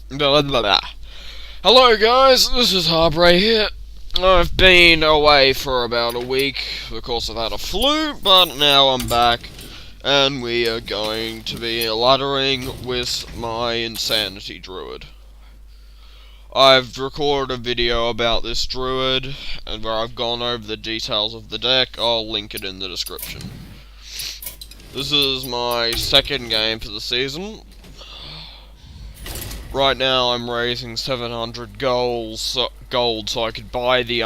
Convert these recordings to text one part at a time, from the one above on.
Blah, blah, blah. Hello guys, this is Harbre here. I've been away for about a week because I've had a flu, but now I'm back and we are going to be laddering with my Insanity Druid. I've recorded a video about this druid and where I've gone over the details of the deck. I'll link it in the description. This is my second game for the season. Right now I'm raising 700 gold so I could buy the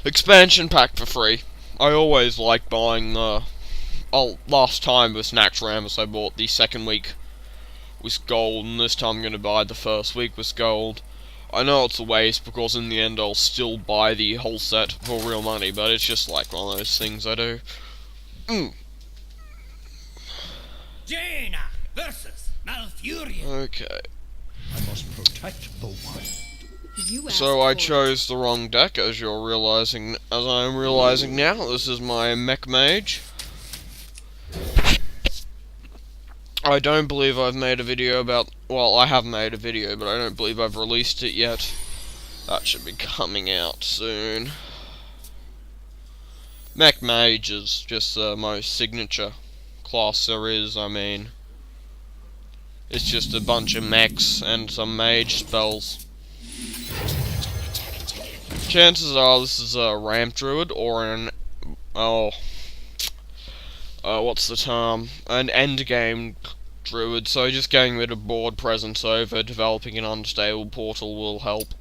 expansion pack for free. I always like buying the last time with Snax Ramus I bought the second week with gold, and this time I'm going to buy the first week with gold. I know it's a waste because in the end I'll still buy the whole set for real money, but it's just like one of those things I do. Jaina versus Malfurion. Okay. I must protect the wild. So I chose the wrong deck, as I'm realizing now. This is my mech mage. I don't believe I've made a video about. Well, I have made a video, but I don't believe I've released it yet. That should be coming out soon. Mech mage is just the most signature class there is. I mean, it's just a bunch of mechs and some mage spells. Chances are this is a ramp druid or an what's the term? An end game druid. So just getting rid of board presence over developing an unstable portal will help.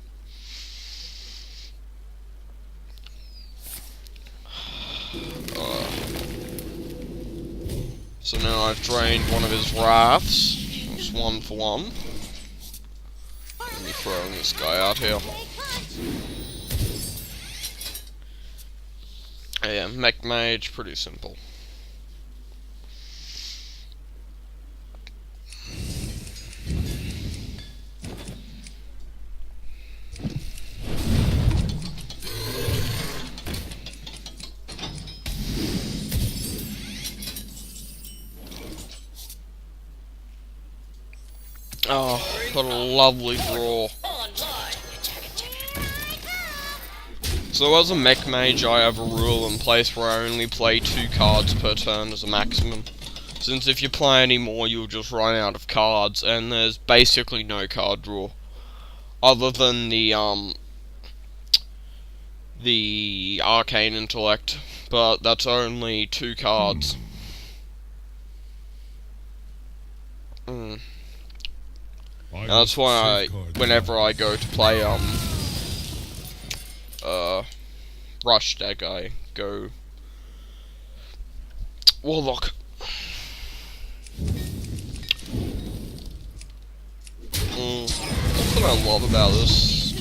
So now I've drained one of his wraths. It's 1 for 1. Let me throw this guy out here. Yeah, mech mage, pretty simple. Oh, what a lovely draw. So as a mech mage, I have a rule in place where I only play 2 cards per turn as a maximum. Since if you play any more, you'll just run out of cards, and there's basically no card draw. Other than the Arcane Intellect, but that's only 2 cards. That's why whenever I go to play Rush deck, I go Warlock. That's what I love about this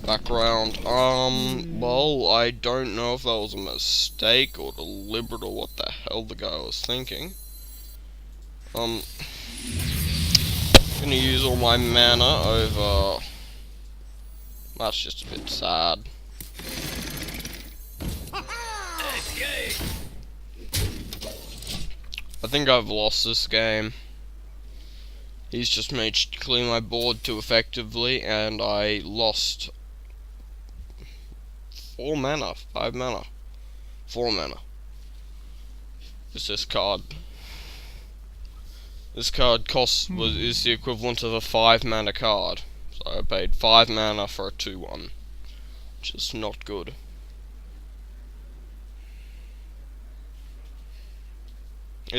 background. Well, I don't know if that was a mistake or deliberate or what the hell the guy was thinking. Gonna use all my mana over. That's just a bit sad. I think I've lost this game. He's just managed to clear my board too effectively, and I lost 4 mana, 5 mana, 4 mana. It's this card. This card is the equivalent of a 5 mana card. So I paid 5 mana for a 2/1, which is not good.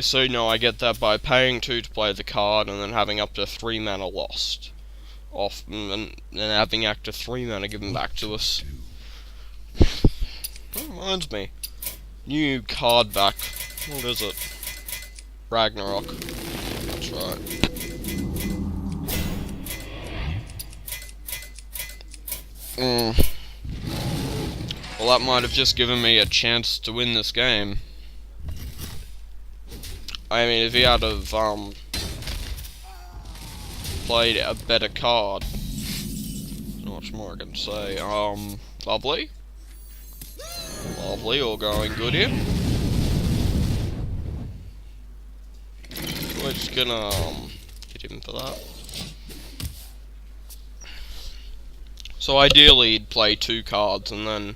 So you know, I get that by paying 2 to play the card and then having up to 3 mana lost off, and then having up to 3 mana given back to us. That reminds me, new card back. What is it? Ragnarok. That's right. Well, that might have just given me a chance to win this game. I mean, if he had have played a better card, not much more I can say. Lovely, all going good here. We're just gonna at him for that. So ideally he'd play 2 cards and then,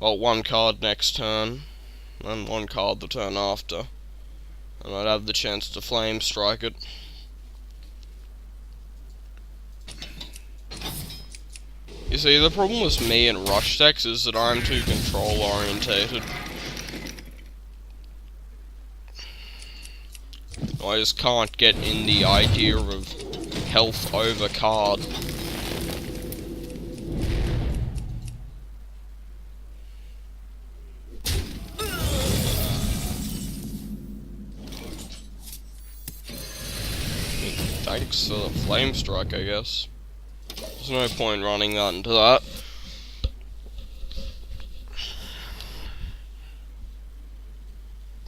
well, 1 card next turn, and 1 card the turn after, and I'd have the chance to flame strike it. You see, the problem with me and rush decks is that I'm too control orientated. I just can't get in the idea of health over card. Thanks to the flame strike, I guess. There's no point running that into that.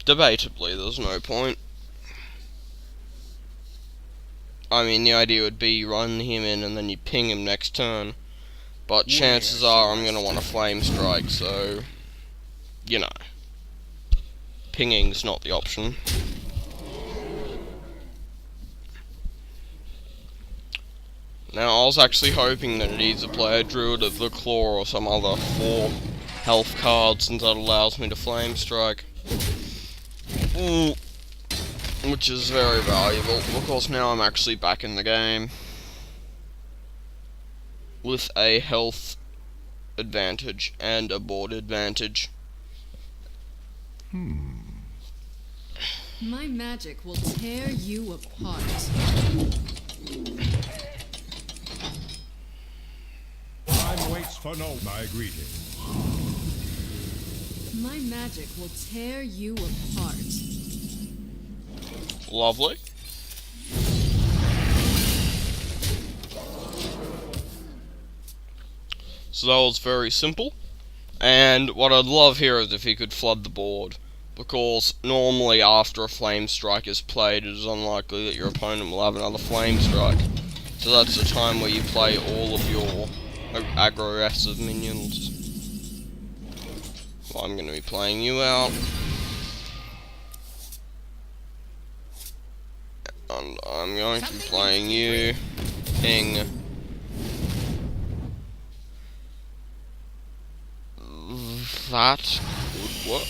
Debatably, there's no point. I mean, the idea would be you run him in and then you ping him next turn. But chances are I'm gonna want a flame strike, so you know. Pinging's not the option. Now, I was actually hoping that it either play a Druid of the Claw or some other 4 health card, since that allows me to flame strike. Which is very valuable. Of course, now I'm actually back in the game with a health advantage and a board advantage. My magic will tear you apart. Time waits for no my greeting. My magic will tear you apart. Lovely. So that was very simple. And what I'd love here is if he could flood the board. Because normally after a flame strike is played, it is unlikely that your opponent will have another flame strike. So that's the time where you play all of your aggressive minions. Well, I'm going to be playing you out. And I'm going to be playing you. Ping. That would work.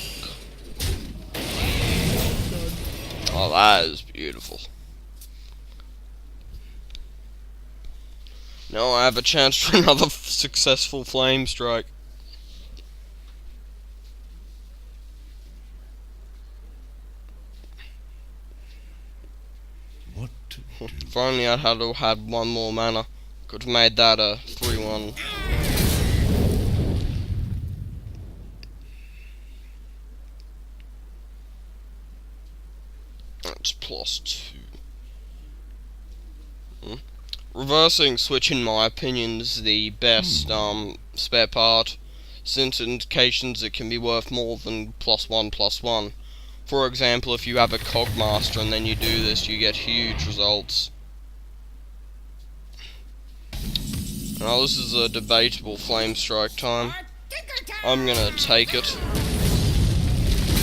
Oh, that is beautiful. Now I have a chance for another successful flame strike. What to do? If only I had had 1 more mana, could have made that a 3-1. That's +2. Reversing switch, in my opinion, is the best spare part, since it indications it can be worth more than +1/+1. For example, if you have a Cogmaster and then you do this, you get huge results. Now this is a debatable flame strike time. I'm gonna take it,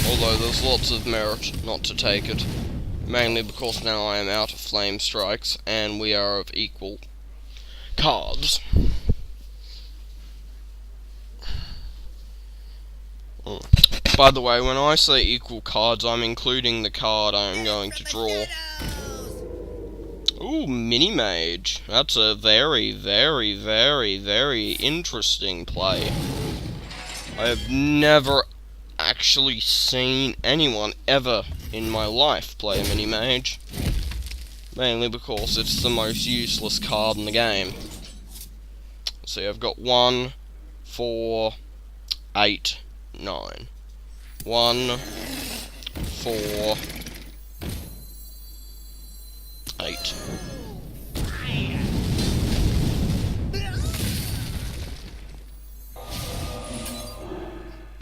although there's lots of merit not to take it. Mainly because now I am out of flame strikes, and we are of equal cards. By the way, when I say equal cards, I'm including the card I'm going to draw. Ooh, Mini Mage. That's a very, very, very, very interesting play. I have never actually seen anyone ever in my life play a Mini Mage. Mainly because it's the most useless card in the game. See, I've got 1, 4, 8, 9. 1, 4, 8.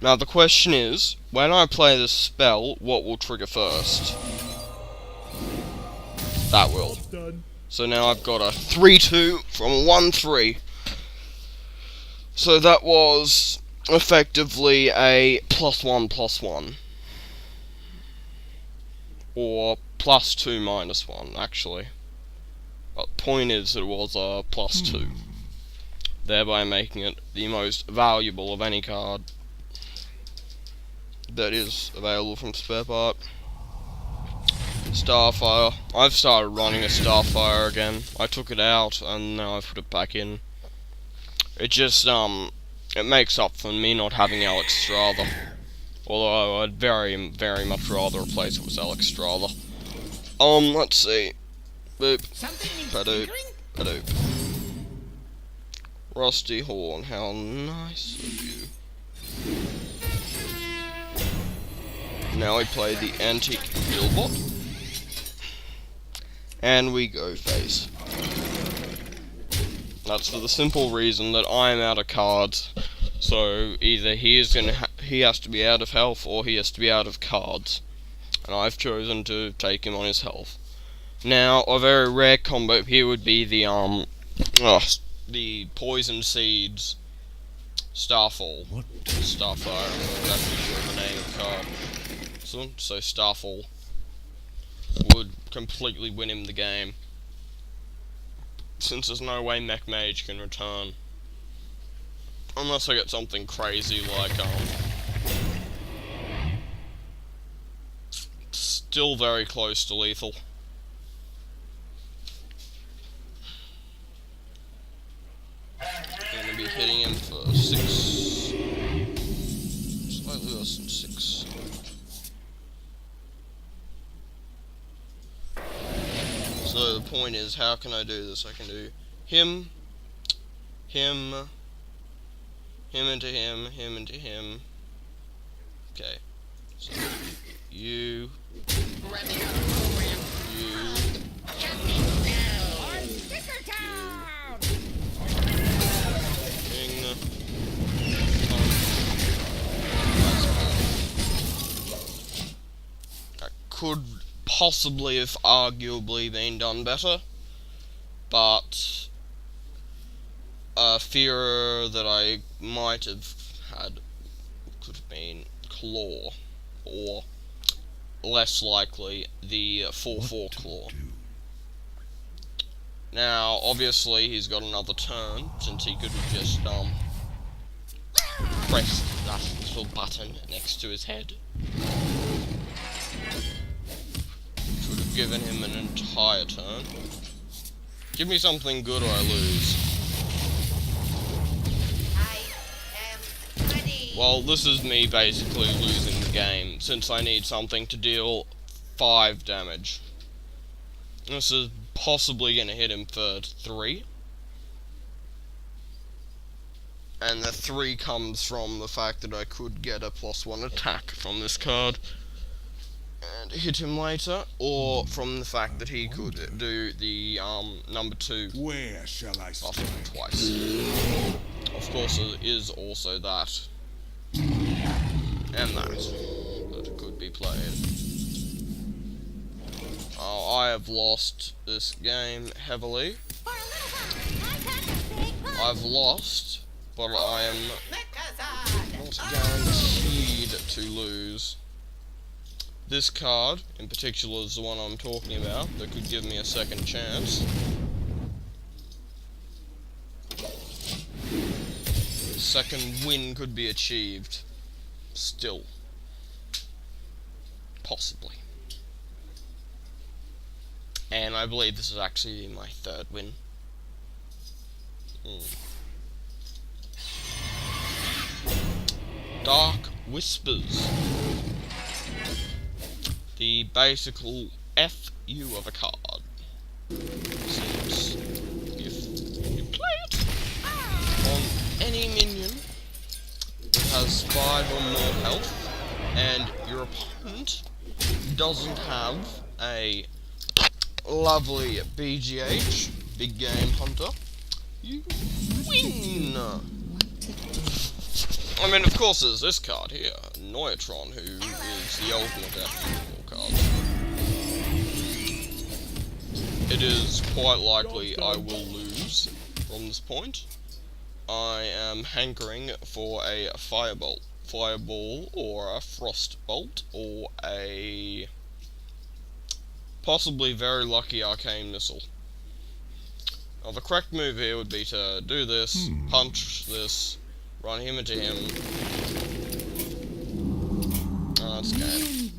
Now the question is, when I play this spell, what will trigger first? That will. So now I've got a 3-2 from a 1-3. So that was effectively a +1/+1. Or +2/-1, actually. point is, it was a +2, thereby making it the most valuable of any card that is available from Spare Part. Starfire. I've started running a Starfire again. I took it out and now I've put it back in. It just, it makes up for me not having Alex Strava. Although I'd very, very much rather replace it with Alex Strava. Let's see. Boop. Padoop. Padoop. Rusty Horn, how nice of you. Now we play the Antique Billbot. And we go face. That's for the simple reason that I'm out of cards. So either he has to be out of health or he has to be out of cards. And I've chosen to take him on his health. Now, a very rare combo here would be the Poison Seeds Starfall. Starfire, I'm not exactly sure the name of the card. So Starfall would completely win him the game, since there's no way Mech Mage can return. Unless I get something crazy like, still very close to lethal. I'm gonna be hitting him for 6, slightly less than 6. So the point is, how can I do this? I can do him, him into him, him into him. Okay. So you. I could possibly have arguably been done better, but a fear that I might have had could have been Claw, or less likely the 4/4 Claw. Now, obviously, he's got another turn, since he could have just pressed that little button next to his head. Which would have given him an entire turn. Give me something good or I lose. Well, this is me basically losing the game, since I need something to deal 5 damage. This is possibly going to hit him for 3. And the 3 comes from the fact that I could get a +1 attack from this card and hit him later, or from the fact that he could do the number 2 Where shall I button strike? twice. Of course, there is also that, and that could be played. I have lost this game heavily. I've lost, but I am not guaranteed to lose. This card, in particular, is the one I'm talking about, that could give me a second chance. Second win could be achieved. Still. Possibly. And I believe this is actually my 3rd win. Dark Whispers. The basic FU of a card. Since if you play it on any minion that has 5 or more health, and your opponent doesn't have a lovely BGH, Big Game Hunter, you win! I mean, of course, there's this card here, Neutron, who is the ultimate F4 card. It is quite likely I will lose from this point. I am hankering for a Fireball, or a Frostbolt, or a possibly very lucky Arcane Missile. Now, the correct move here would be to do this, punch this, run him into him. Oh, that's game.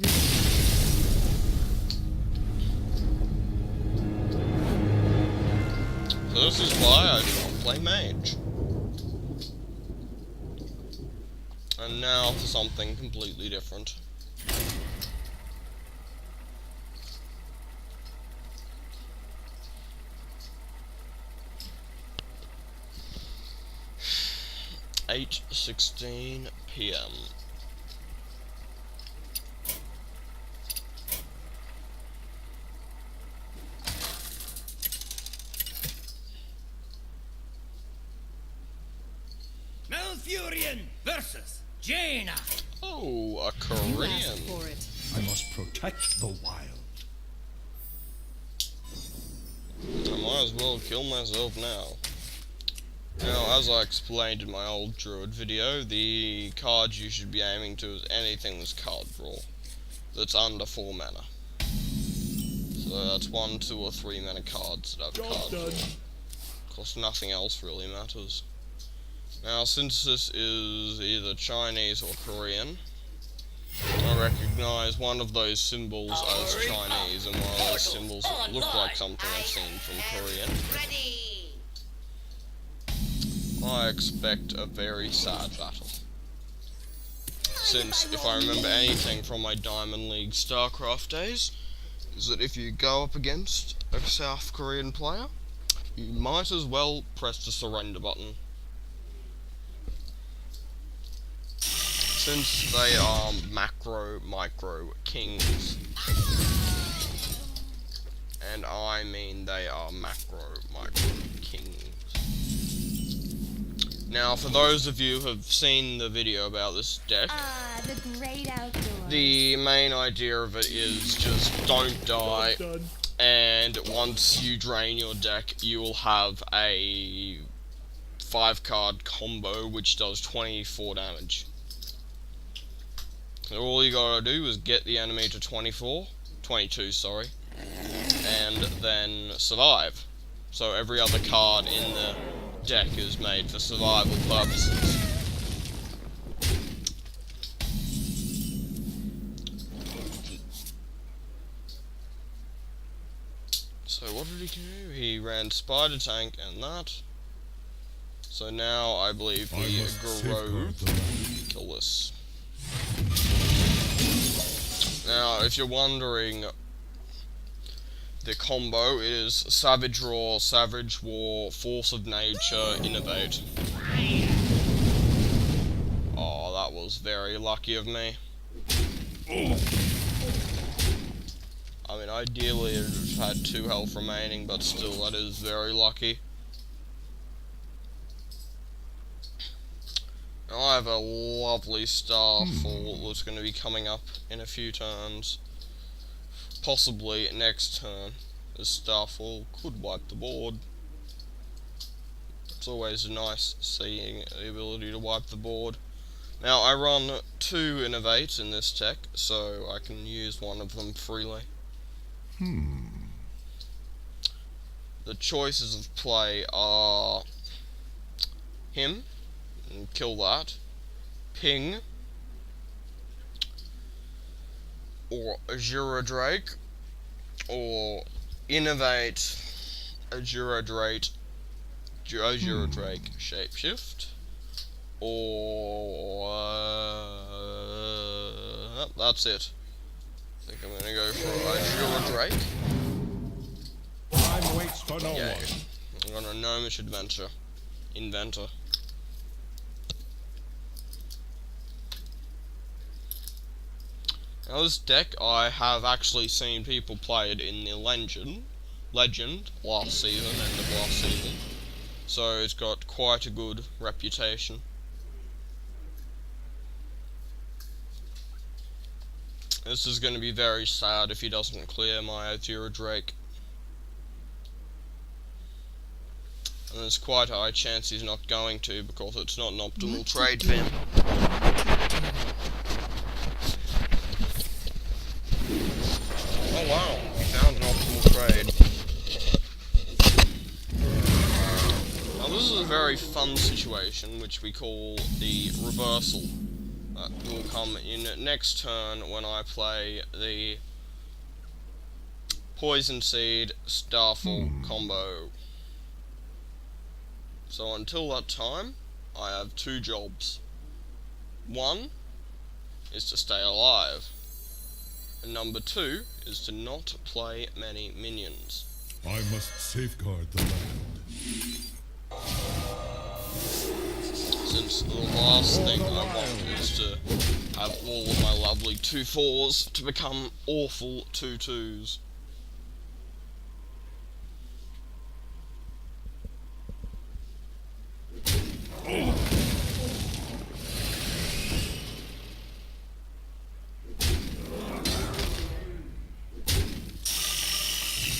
So this is why I do not play mage. And now for something completely different. (8:16 PM). Malfurion versus Jaina. Oh, a You asked Korean. for it. I must protect the wild. I might as well kill myself now. Now, as I explained in my old druid video, the cards you should be aiming to is anything that's card draw that's under 4 mana. So that's 1, 2, or 3 mana cards that have card draw. Of course, nothing else really matters. Now, since this is either Chinese or Korean, I recognise one of those symbols as Chinese and one of those symbols that look like something I've seen from Korean. I expect a very sad battle. Since, if I remember anything from my Diamond League StarCraft days, is that if you go up against a South Korean player, you might as well press the surrender button. Since they are micro kings. And I mean they are micro kings. Now, for those of you who have seen the video about this deck, the great outdoors. the main idea of it is just don't die, and once you drain your deck, you will have a 5-card combo which does 24 damage. So all you gotta do is get the enemy to 22, sorry, and then survive. So every other card in the deck is made for survival purposes. So what did he do? He ran Spider Tank and that. So now I believe he grow kill this. Now, if you're wondering, the combo is Savage Roar, Savage War, Force of Nature, Innovate. Oh, that was very lucky of me. I mean, ideally I'd have had 2 health remaining, but still, that is very lucky. Now I have a lovely Starfall that's going to be coming up in a few turns. Possibly next turn, as Starfall could wipe the board. It's always nice seeing the ability to wipe the board. Now I run 2 Innovates in this deck, so I can use one of them freely. The choices of play are him, and kill that, Ping, or Azura Drake, or Innovate, Azura Drake, Shapeshift, or that's it. I think I'm gonna go for Azura Drake. Time waits for no Yay. one. I'm gonna Gnomish Inventor. Now this deck, I have actually seen people play it in the Legend last season, end of last season. So it's got quite a good reputation. This is going to be very sad if he doesn't clear my Azura Drake. And there's quite a high chance he's not going to, because it's not an optimal trade for him. Oh wow, he found an optimal trade. very fun situation, which we call the reversal. That will come in next turn when I play the Poison Seed Starfall combo. So until that time, I have two jobs. One is to stay alive, and number two is to not play many minions. I must safeguard the land. Since the last thing I want is to have all of my lovely 2/4s to become awful 2/2s.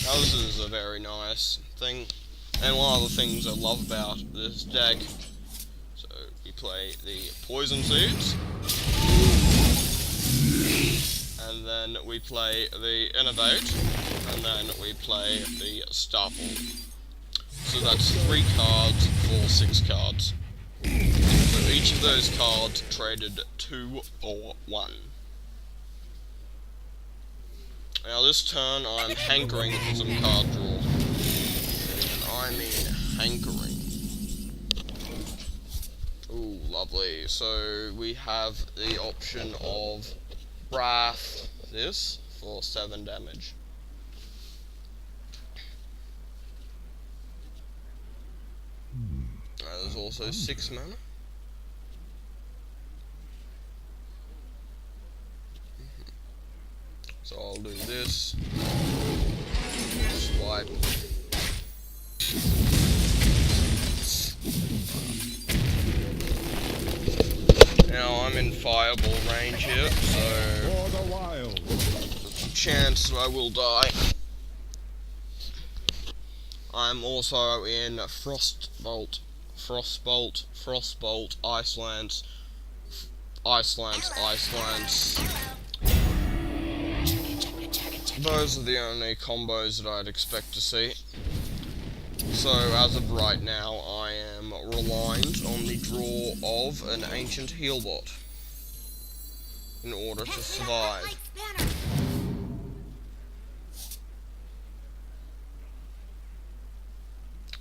Now this is a very nice thing, and one of the things I love about this deck. So we play the Poison Seeds, and then we play the Innovate, and then we play the Starfall. So that's 3 cards for 6 cards. So each of those cards traded 2 or 1. Now this turn I'm hankering for some card draw. And I mean hankering. Ooh, lovely. So we have the option of Wrath this for 7 damage. There's also 6 mana. So I'll do this. Swipe. Now I'm in fireball range here, so For the wild. there's a chance I will die. I'm also in Frostbolt, Ice Lance. Those are the only combos that I'd expect to see. So as of right now, I am reliant on the draw of an Ancient Healbot in order to survive.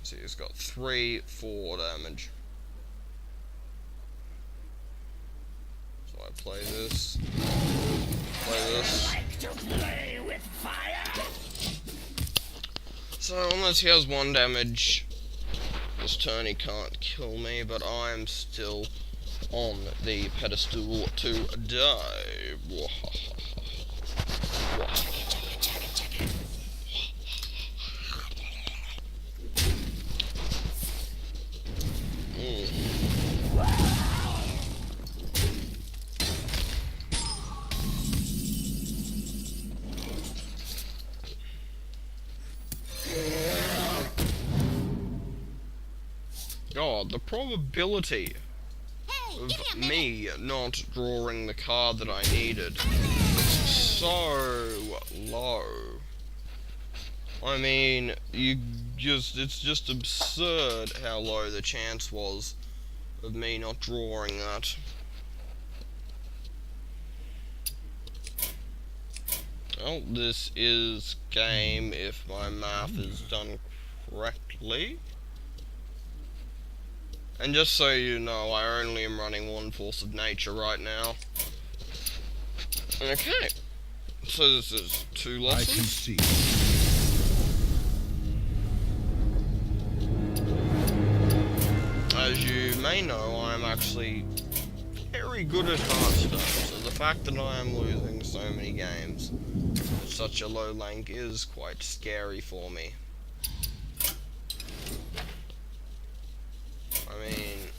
So he's got 3/4 damage. So I play this. So unless he has 1 damage, this turn he can't kill me, but I'm still on the pedestal to die. God, the probability of me not drawing the card that I needed is so low. I mean, it's just absurd how low the chance was of me not drawing that. Well, this is game if my math is done correctly. And just so you know, I only am running 1 Force of Nature right now. Okay. So this is 2 losses. I can see. As you may know, I'm actually very good at Hearthstone, so the fact that I am losing so many games at such a low rank is quite scary for me. I mean,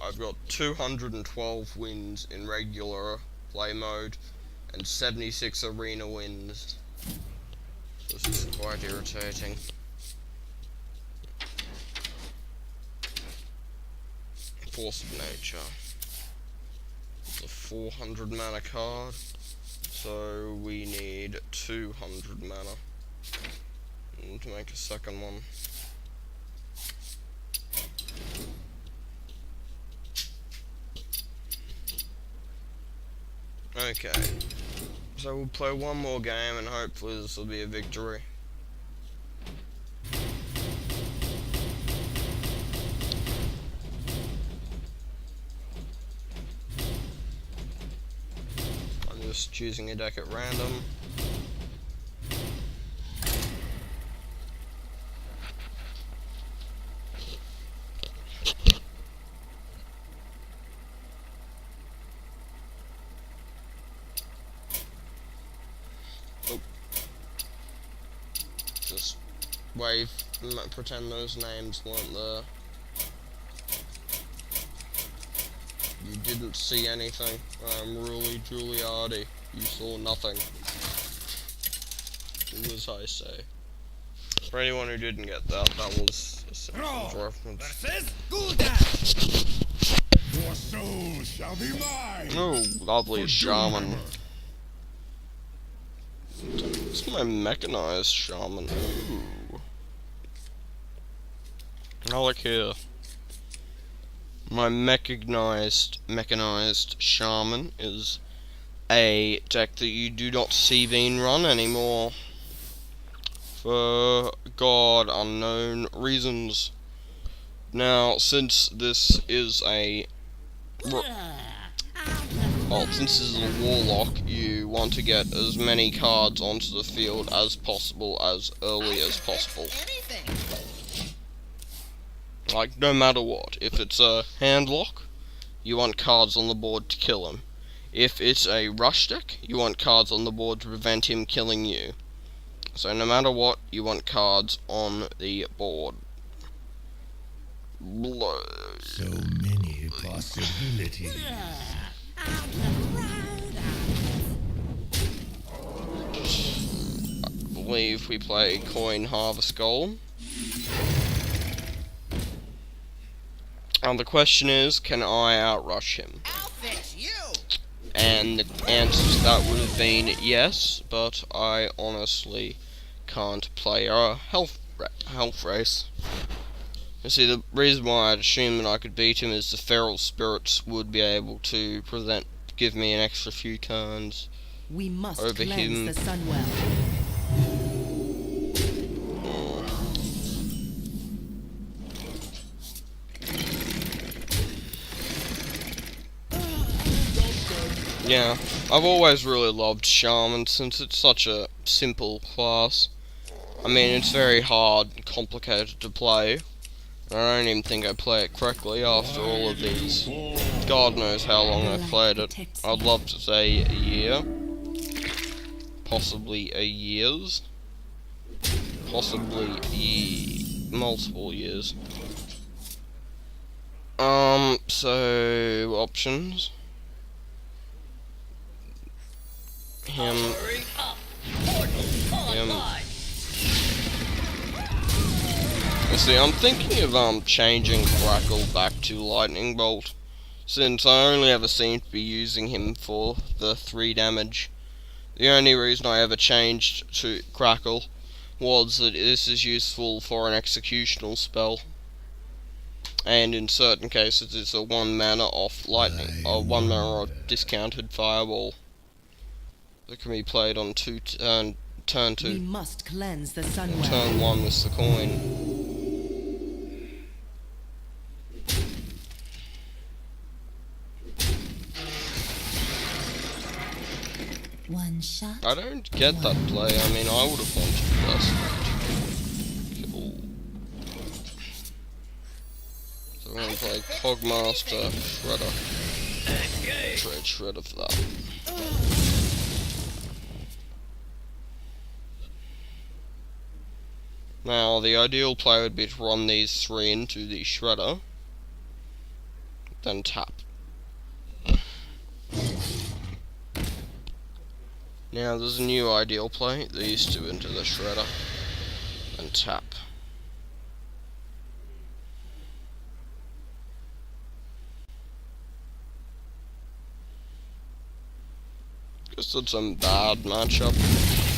I've got 212 wins in regular play mode and 76 arena wins. This is quite irritating. Force of Nature. It's a 400 mana card, so we need 200 mana to make a second one. Okay. So we'll play one more game and hopefully this will be a victory. I'm just choosing a deck at random. Just pretend those names weren't there. You didn't see anything. I'm really Giuliardi. You saw nothing. Do as I say. For anyone who didn't get that, that was a Simpsons reference. Versus Gul'dan. Your soul shall be mine. Oh, lovely shaman. It's my mechanized shaman. Ooh. I like here. My mechanized shaman is a deck that you do not see being run anymore. For God unknown reasons. Now, since this is a since this is a warlock, you want to get as many cards onto the field as possible, as early as possible. Like, no matter what. If it's a handlock, you want cards on the board to kill him. If it's a rush deck, you want cards on the board to prevent him killing you. So no matter what, you want cards on the board. So many possibilities. I believe we play Coin Harvest Golem. And the question is, can I outrush him? I'll fix you. And the answer to that would have been yes, but I honestly can't play a health race. You see, the reason why I'd assume that I could beat him is the feral spirits would be able to give me an extra few turns. We must over cleanse him. the Sunwell. Yeah, I've always really loved Shaman since it's such a simple class. I mean, it's very hard and complicated to play. I don't even think I play it correctly after all of these. God knows how long I've played it. I'd love to say a year. Possibly a years. Possibly multiple years. So options. Him. You see, I'm thinking of changing Crackle back to Lightning Bolt, since I only ever seem to be using him for the 3 damage. The only reason I ever changed to Crackle was that this is useful for an executional spell, and in certain cases it's a 1 mana off lightning, or 1 mana off discounted fireball that can be played on turn 2. We must cleanse the Sunwell. Turn 1 with the coin. One shot. I don't get that play. I mean, I would have wanted less kill. So we're gonna play Cogmaster Shredder. Trade Shredder for that. Now, the ideal play would be to run these 3 into the Shredder, then tap. Now, there's a new ideal play, these 2 into the Shredder, and tap. Guess it's a bad matchup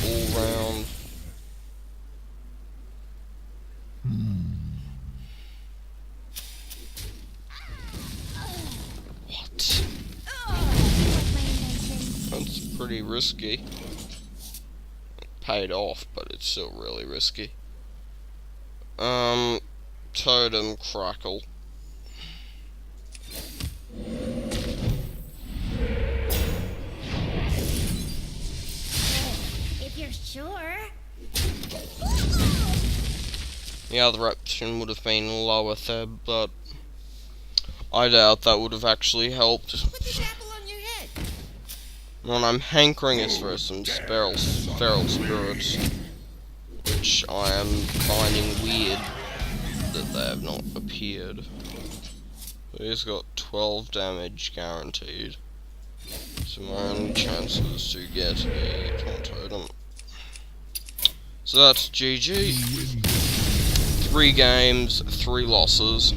all round. What? pretty risky. Paid off, but it's still really risky. Totem Crackle. If you're sure. The other option would have been lower Theb, but I doubt that would have actually helped. Put this apple on your head. What I'm hankering is for some feral spirits, which I am finding weird that they have not appeared. So he's got 12 damage guaranteed. So my only chance is to get a totem. So that's GG. 3 games, 3 losses.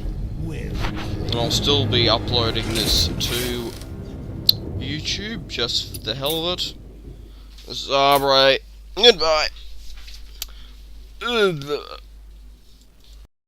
And I'll still be uploading this to YouTube just for the hell of it. This is Arbre. Goodbye.